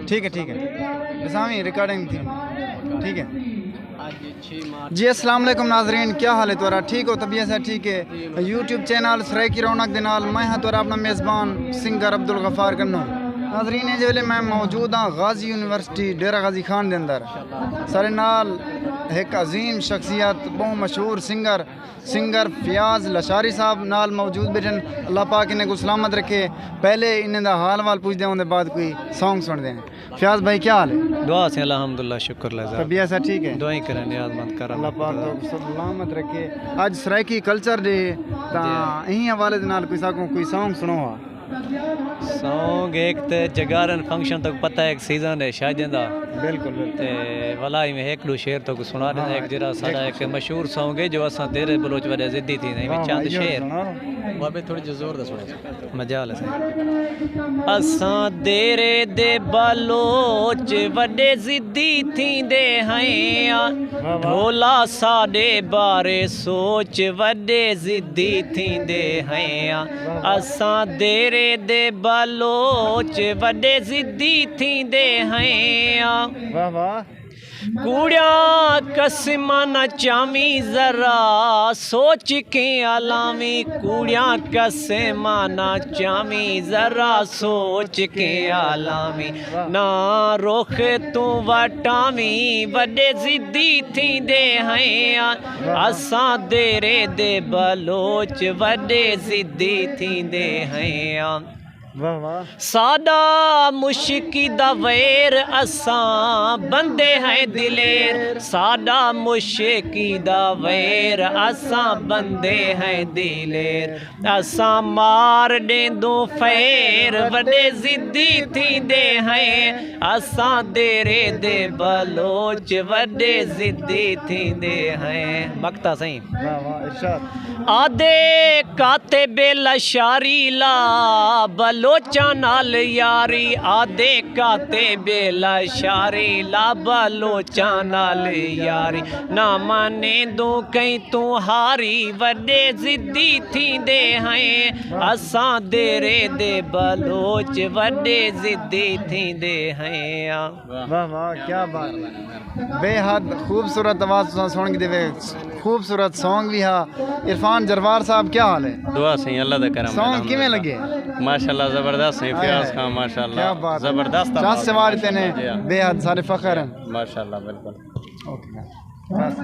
ठीक है निसामी रिकॉर्डिंग थी ठीक है जी। अस्सलाम वालेकुम नाजरीन, क्या हाल है तोरा? ठीक हो? तबीयत से ठीक है? यूट्यूब चैनल सराय की रौनक दे नाल मैं हाँ तोरा अपना मेज़बान सिंगर अब्दुल गफ़ार कन्नू। नाजरीन इस वेले मैं मौजूद हाँ गाजी यूनिवर्सिटी डेरा गाजी खान के अंदर। सारे नाल एक अजीम शख्सियत बहुत मशहूर सिंगर फयाज लशारी साहब नाल मौजूद बैठन। अल्लाह पाक इन्हें को सलामत रखे। पहले इन्हें दा हाल वाल पूछते हैं, उनके बाद कोई सॉन्ग सुनते हैं। फयाज भाई क्या हाल है? दुआ से अल्हम्दुलिल्लाह, शुक्र लगा। तबीयत से ठीक है? दुआई करें, नियाज मंद कर अल्लाह पाक तो सलामत रखे। आज सरायकी कल्चर डे ता यही हवाले दे नाल कोई सॉन्ग सुनो। सॉन्ग एक ते जगारन फंक्शन तक पता है, एक सीजन है शायद दा बिल्कुल ते वलाई में एक दो शेर तो सुना देना। एक जरा सारा एक मशहूर सॉन्ग है जो असा तेरे बलोच वडे जिद्दी थी नहीं में चंद शेर वहां पे थोड़ी जोर दा सुना मजा आले से। असा तेरे दे बलोच वडे जिद्दी थी दे हैं, ढोला साडे बारे सोच वडे जिद्दी थी दे हैं। असा तेरे दे बलोच वडे जिद्दी थी दे हैं। वाह वाह। कूड़िया कसमा न चामी जरा सोच के अलामी, कूड़िया कसमा न चामी जरा सोच के अलामी। ना रोख तू वटामी वडे जिद्दी थी दे हैं, असा तेरे दे बलोच वडे जिद्दी थी दे हैं। वाह वाह। सादा मुश्की दा वैर असा बंदे हैं दिलेर, सादा मुश्की दा वैर असा बंदे हैं दिलेर। असा मार दे दो फैर वडे जिद्दी थी दे हैं, असा तेरे दे बलोच वडे जिद्दी थी दे हैं। मकता सही वाह वाह इरशाद। आदे काते बेलशारी ला बलोचा नाल यारी, आदे काते बेलशारी ला बलोचा नाल यारी। ना माने दो कहीं तू हारी वडे जिद्दी थी दे हैं, असा तेरे दे बलोच वडे जिद्दी थी दे हैं। वाह वाह क्या बात। बेहद खूबसूरत आवाज़ सुन के देवे, खूबसूरत सॉन्ग भी हा। इरफान जरवार साहब क्या हाल है? दुआ सही अल्लाह दा करम। सॉन्ग किमें लगे? माशाल्लाह जबरदस्त है। फयाज खान माशाल्लाह जबरदस्त चास से वारते ने बेहद सारे फखर हैं माशाल्लाह। बिल्कुल ओके बस।